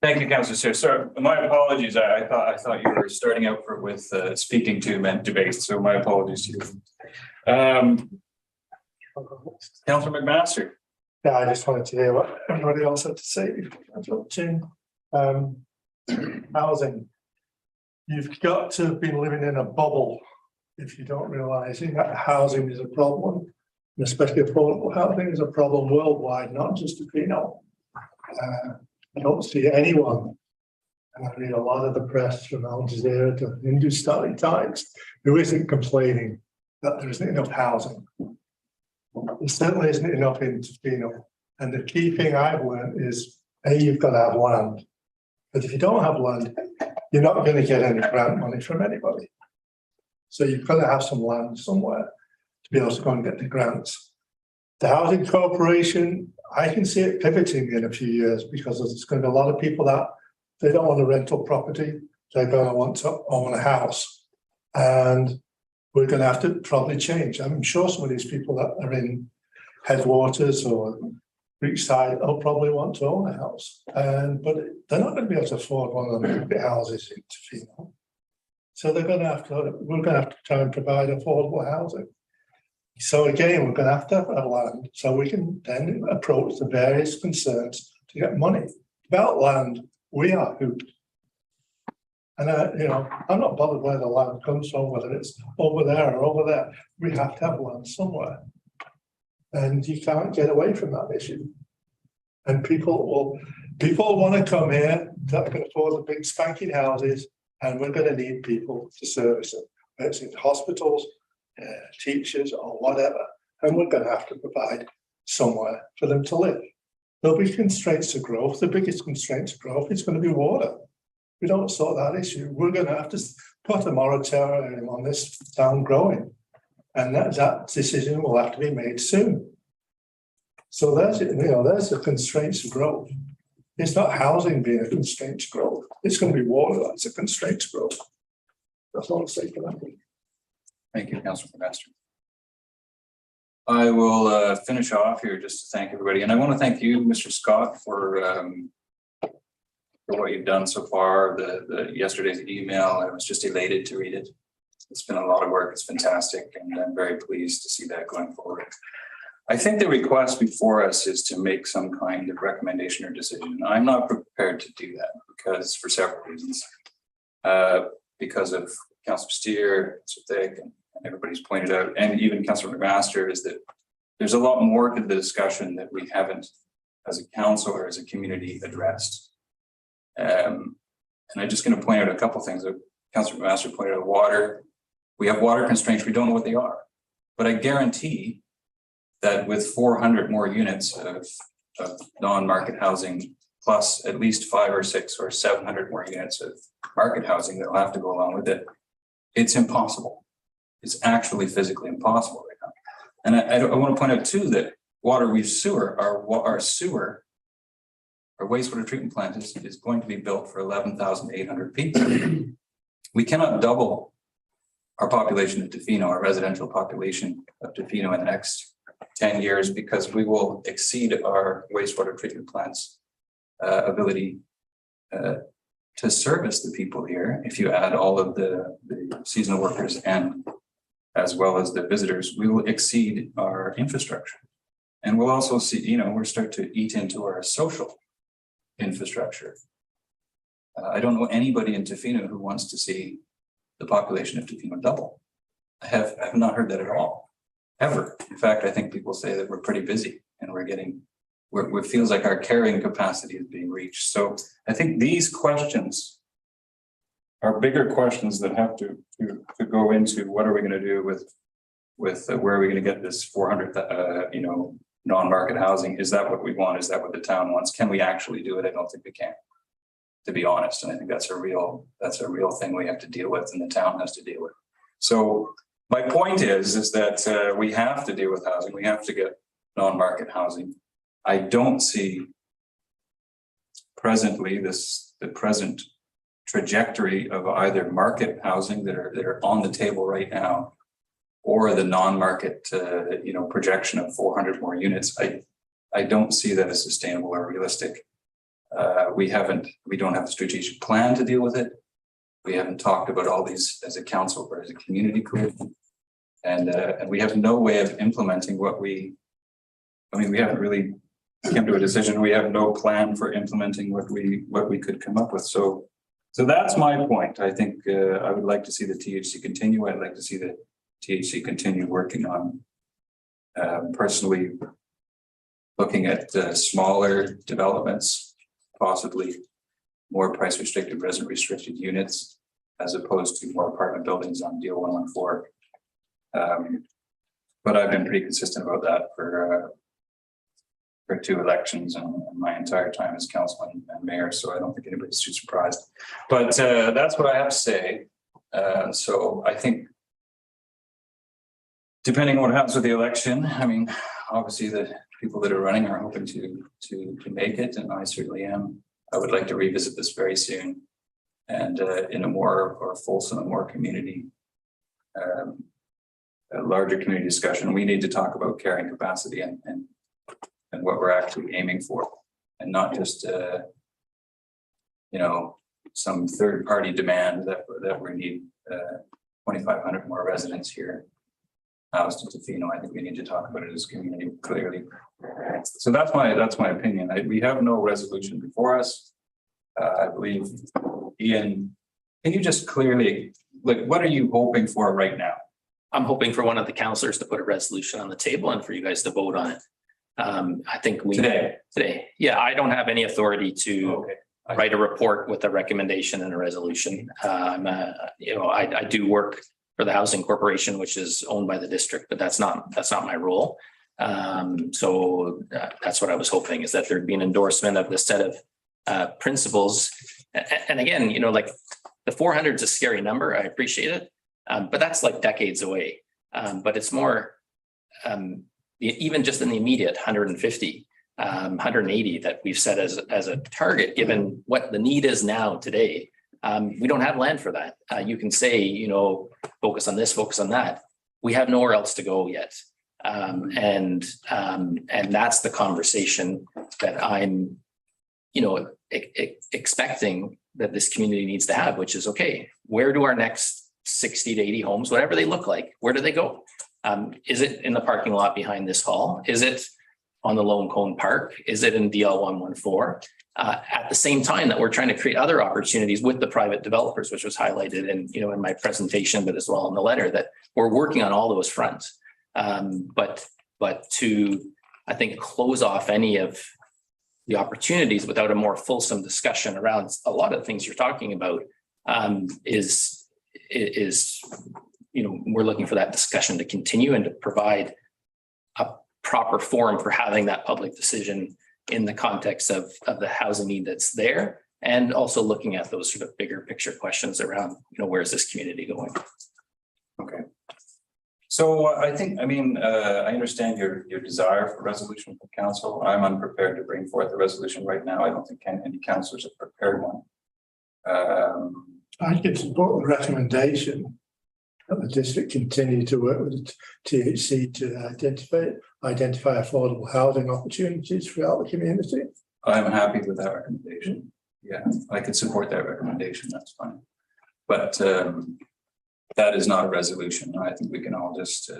Thank you, Councillor Steer. So my apologies. I thought you were starting out with speaking to meant debate. So my apologies to you. Councillor McMaster. Yeah, I just wanted to hear what everybody else had to say. Housing. You've got to have been living in a bubble if you don't realise that housing is a problem, and especially affordable housing is a problem worldwide, not just Tofino. I don't see anyone, and I read a lot of the press from Al Jazeera to Hindustani Times, who isn't complaining that there isn't enough housing. There certainly isn't enough in Tofino. And the key thing I've learned is, you've got to have land. But if you don't have land, you're not going to get any grant money from anybody. So you've got to have some land somewhere to be able to go and get the grants. The housing corporation, I can see it pivoting in a few years because there's going to be a lot of people that they don't want a rental property. They're going to want to own a house. And we're going to have to probably change. I'm sure some of these people that are in Headwaters or Beachside will probably want to own a house. But they're not going to be able to afford one of the big houses in Tofino. So we're going to have to try and provide affordable housing. So again, we're going to have land so we can then approach the various concerns to get money. About land, we are hooped. And I'm not bothered where the land comes from, whether it's over there or over there. We have to have land somewhere. And you can't get away from that issue. And people want to come here that can afford the big spanking houses, and we're going to need people to service them. Whether it's in hospitals, teachers or whatever, and we're going to have to provide somewhere for them to live. There'll be constraints to growth. The biggest constraint to growth is going to be water. We don't sort that issue. We're going to have to put a moratorium on this town growing, and that decision will have to be made soon. So there's the constraints to growth. It's not housing being a constraint to growth. It's going to be water that's a constraint to growth. That's all I'll say for that. Thank you, Councillor Master. I will finish off here just to thank everybody. And I want to thank you, Mr. Scott, for what you've done so far. The yesterday's email, I was just elated to read it. It's been a lot of work. It's fantastic. And I'm very pleased to see that going forward. I think the request before us is to make some kind of recommendation or decision. I'm not prepared to do that because for several reasons. Because of Councillor Steer, so thick, and everybody's pointed out, and even Councillor McMaster, is that there's a lot more to the discussion that we haven't, as a council or as a community, addressed. And I'm just going to point out a couple of things that Councillor McMaster pointed out. Water, we have water constraints. We don't know what they are, but I guarantee that with 400 more units of non-market housing, plus at least 5 or 6 or 700 more units of market housing that will have to go along with it, it's impossible. It's actually physically impossible right now. And I want to point out too that our wastewater treatment plant is going to be built for 11,800 people. We cannot double our population of Tofino, our residential population of Tofino in the next 10 years because we will exceed our wastewater treatment plant's ability to service the people here. If you add all of the seasonal workers and as well as the visitors, we will exceed our infrastructure. And we'll also see, we'll start to eat into our social infrastructure. I don't know anybody in Tofino who wants to see the population of Tofino double. I have not heard that at all, ever. In fact, I think people say that we're pretty busy and it feels like our carrying capacity is being reached. So I think these questions are bigger questions that have to go into what are we going to do with where are we going to get this 400 non-market housing? Is that what we want? Is that what the town wants? Can we actually do it? I don't think we can, to be honest. And I think that's a real thing we have to deal with and the town has to deal with. So my point is that we have to deal with housing. We have to get non-market housing. I don't see presently the present trajectory of either market housing that are on the table right now, or the non-market projection of 400 more units. I don't see that as sustainable or realistic. We don't have a strategic plan to deal with it. We haven't talked about all these as a council or as a community group, and we have no way of implementing we haven't really come to a decision. We have no plan for implementing what we could come up with. So that's my point. I think I would like to see the THC continue. I'd like to see the THC continue working on personally looking at smaller developments, possibly more price restricted, resident restricted units, as opposed to more apartment buildings on Deal 114. But I've been pretty consistent about that for 2 elections and my entire time as councilman and mayor, so I don't think anybody's too surprised. But that's what I have to say. So I think, depending on what happens with the election, obviously the people that are running are hoping to make it, and I certainly am. I would like to revisit this very soon, and in a more or fulsome, a more community, a larger community discussion. We need to talk about carrying capacity and what we're actually aiming for, and not just you know, some third party demand that we need 2,500 more residents here housed in Tofino. I think we need to talk about it as a community clearly. So that's my opinion. We have no resolution before us. I believe, Ian, can you just clearly, like, what are you hoping for right now? I'm hoping for one of the councillors to put a resolution on the table and for you guys to vote on it. I think we. Today? Today. Yeah, I don't have any authority to Okay. write a report with a recommendation and a resolution. You know, I do work for the Housing Corporation, which is owned by the district, but that's not my role. So that's what I was hoping, is that there'd be an endorsement of the set of principles. And again, you know, like the 400 is a scary number. I appreciate it. But that's like decades away. But it's more even just in the immediate 150, 180 that we've set as a target, given what the need is now today. We don't have land for that. You can say, you know, focus on this, focus on that. We have nowhere else to go yet. And that's the conversation that I'm, you know, expecting that this community needs to have, which is, okay, where do our next 60 to 80 homes, whatever they look like, where do they go? Is it in the parking lot behind this hall? Is it on the Lone Cone Park? Is it in DL 114? At the same time that we're trying to create other opportunities with the private developers, which was highlighted in, you know, in my presentation, but as well in the letter, that we're working on all those fronts. But to, I think, close off any of the opportunities without a more fulsome discussion around a lot of the things you're talking about, is, you know, we're looking for that discussion to continue and to provide a proper forum for having that public decision in the context of the housing need that's there, and also looking at those sort of bigger picture questions around, you know, where's this community going? Okay. So I think, I mean, I understand your desire for resolution from council. I'm unprepared to bring forth a resolution right now. I don't think any councillors have prepared one. I could support the recommendation that the district continue to work with the THC to identify affordable housing opportunities throughout the community. I'm happy with that recommendation. Yeah, I could support that recommendation. That's fine. But that is not a resolution. I think we can all just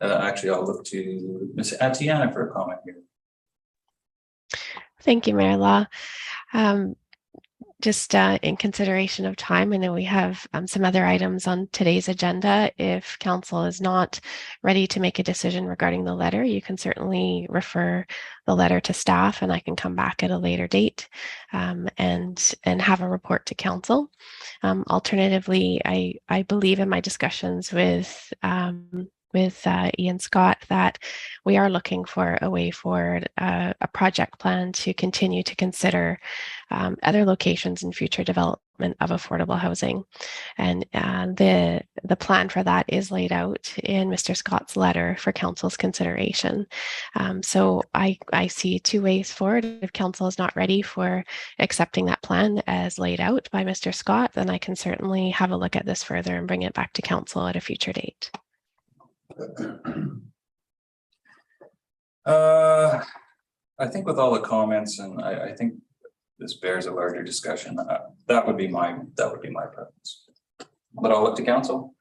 actually, I'll look to Ms. Atiana for a comment here. Thank you, Mayor Law. Just in consideration of time, I know we have some other items on today's agenda. If council is not ready to make a decision regarding the letter, you can certainly refer the letter to staff, and I can come back at a later date and have a report to council. Alternatively, I believe in my discussions with Ian Scott that we are looking for a way forward, a project plan to continue to consider other locations in future development of affordable housing. And the plan for that is laid out in Mr. Scott's letter for council's consideration. So I see two ways forward. If council is not ready for accepting that plan as laid out by Mr. Scott, then I can certainly have a look at this further and bring it back to council at a future date. I think with all the comments, and I think this bears a larger discussion, that would be my preference. But I'll look to council.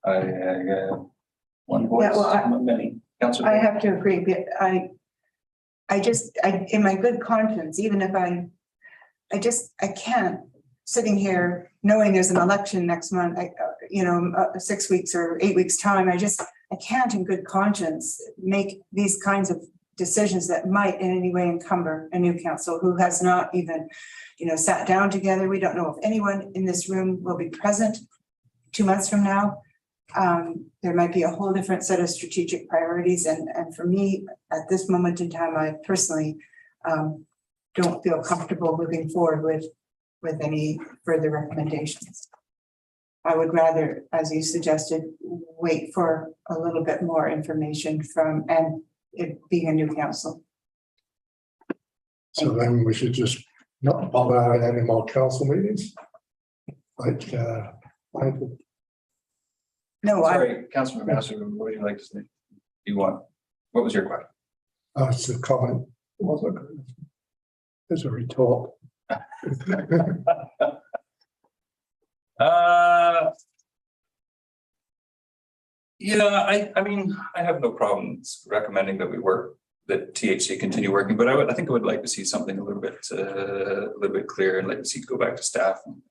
One voice, Yeah, well, many. Councillor. I have to agree, but I in my good conscience, even if I can't, sitting here knowing there's an election next month, 6 weeks or 8 weeks time, I can't in good conscience make these kinds of decisions that might in any way encumber a new council who has not even, sat down together. We don't know if anyone in this room will be present 2 months from now. There might be a whole different set of strategic priorities. And for me, at this moment in time, I personally don't feel comfortable moving forward with any further recommendations. I would rather, as you suggested, wait for a little bit more information from, and it being a new council. So then we should just not bother having any more council meetings. Like, No, I, Sorry, Councilor Master, what would you like to say? What was your question? it's a comment, it wasn't. It's a retort. Yeah, I mean, I have no problems recommending that that THC continue working, but I think I would like to see something a little bit clearer and like to see it go back to staff and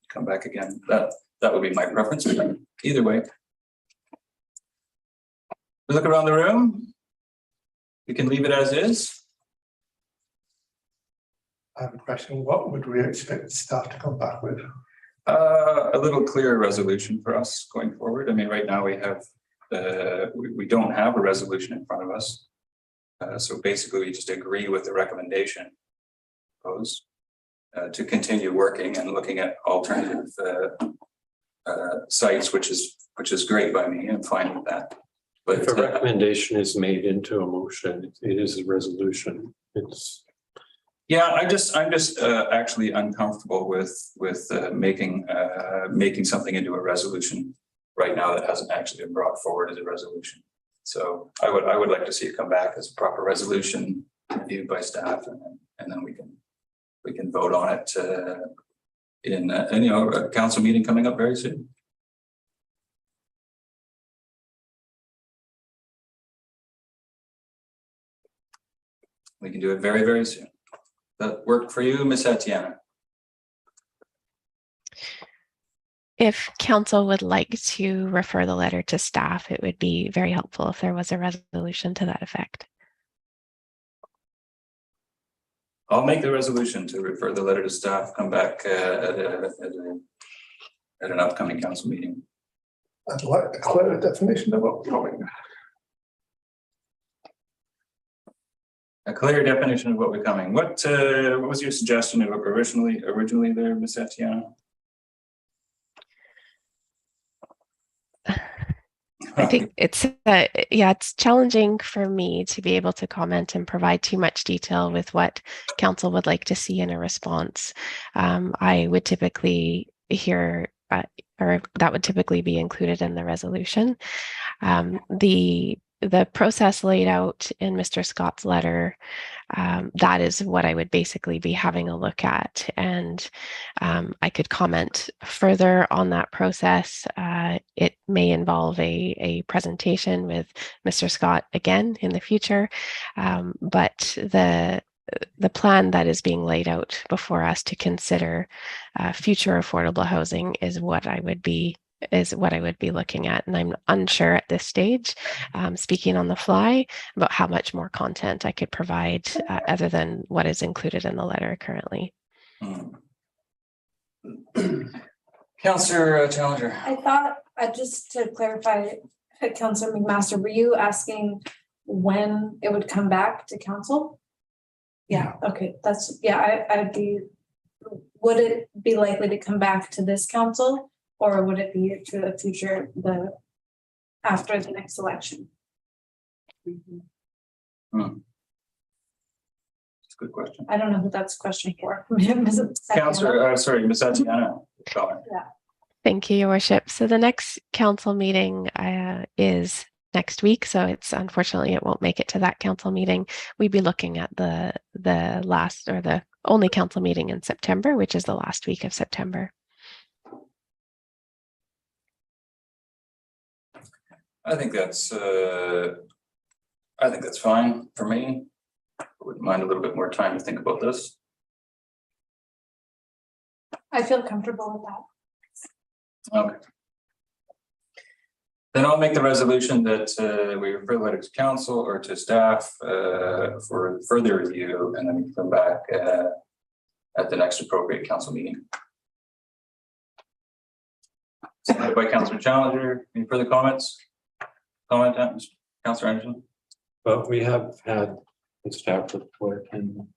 come back again. That would be my preference. Either way. We look around the room. We can leave it as is. I have a question, what would we expect staff to come back with? A little clearer resolution for us going forward. I mean, right now we have, we don't have a resolution in front of us. So basically we just agree with the recommendation proposed to continue working and looking at alternative sites, which is great by me. I'm fine with that. But If a recommendation is made into a motion, it is a resolution. It's yeah, I'm just actually uncomfortable with making something into a resolution right now that hasn't actually been brought forward as a resolution. So I would like to see it come back as a proper resolution reviewed by staff, and then we can vote on it in a council meeting coming up very soon. We can do it very, very soon. That work for you, Ms. Atiana? If council would like to refer the letter to staff, it would be very helpful if there was a resolution to that effect. I'll make the resolution to refer the letter to staff, come back at an upcoming council meeting. I'd like a clear definition of what we're doing. A clear definition of what we're coming. What was your suggestion of originally there, Ms. Atiana? I think it's it's challenging for me to be able to comment and provide too much detail with what council would like to see in a response. I would typically hear, or that would typically be included in the resolution. The process laid out in Mr. Scott's letter, that is what I would basically be having a look at. And I could comment further on that process. It may involve a presentation with Mr. Scott again in the future. But the plan that is being laid out before us to consider future affordable housing is what I would be looking at. And I'm unsure at this stage, speaking on the fly, about how much more content I could provide other than what is included in the letter currently. Councillor Challenger. I thought, just to clarify, Councillor McMaster, were you asking when it would come back to council? Yeah, okay, would it be likely to come back to this council? Or would it be to the future, after the next election? That's a good question. I don't know who that's a question for. Councillor, sorry, Ms. Atiana. Thank you, Your Worship. So the next council meeting is next week. So it's unfortunately it won't make it to that council meeting. We'd be looking at the last or the only council meeting in September, which is the last week of September. I think that's fine for me. I wouldn't mind a little bit more time to think about this. I feel comfortable with that. Okay. Then I'll make the resolution that we refer the letter to council or to staff for further review, and then we can come back at the next appropriate council meeting. Seconded by Councillor Challenger. Any further comments? Councillor Anderson? But we have had a staff report and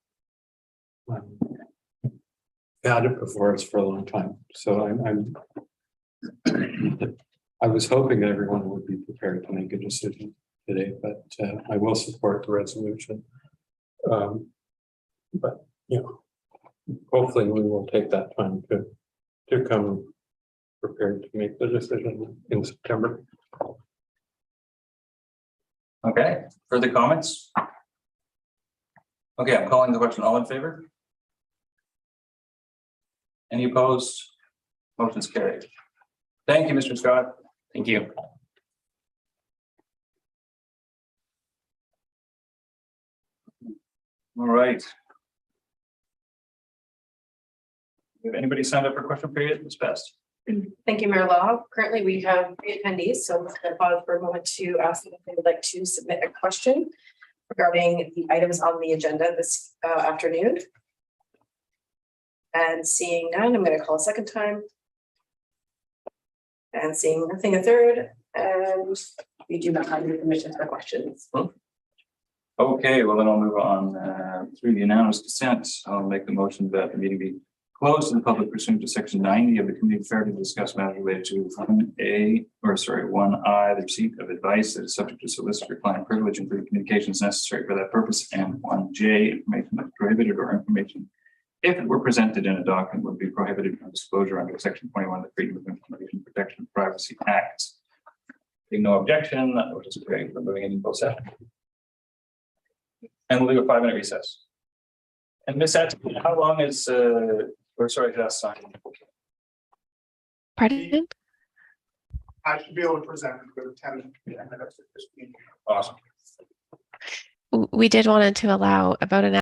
had it before us for a long time. So I'm I was hoping everyone would be prepared to make a decision today, but I will support the resolution. But, you know, hopefully we will take that time to come prepared to make the decision in September. Okay, further comments? Okay, I'm calling the question. All in favor? Any opposed? Motion's carried. Thank you, Mr. Scott. Thank you. All right. Have anybody signed up for question period? Ms. Best? Thank you, Mayor Law. Currently, we have 3 attendees, so I'm going to pause for a moment to ask them if they would like to submit a question regarding the items on the agenda this afternoon. And seeing none, I'm going to call a second time. And seeing nothing a third, and we do not have any permission for questions. Okay, well then I'll move on through the unanimous consent. I'll make the motion that the meeting be closed to the public pursuant to section 90 of the committee fair to discuss matters related to 1A, or sorry, 1I, the receipt of advice that is subject to solicitor client privilege, including communications necessary for that purpose, and 1J, information that's prohibited or information, if it were presented in a document, would be prohibited from disclosure under section 21 of the Freedom of Information Protection and Privacy Act. Being no objection, that was just great for moving into both sessions. And we'll do a 5-minute recess. And Ms. Atkinson, how long is or sorry, just sign. Pardon? I should be able to present with 10 minutes at this meeting. Awesome. We did wanted to allow about an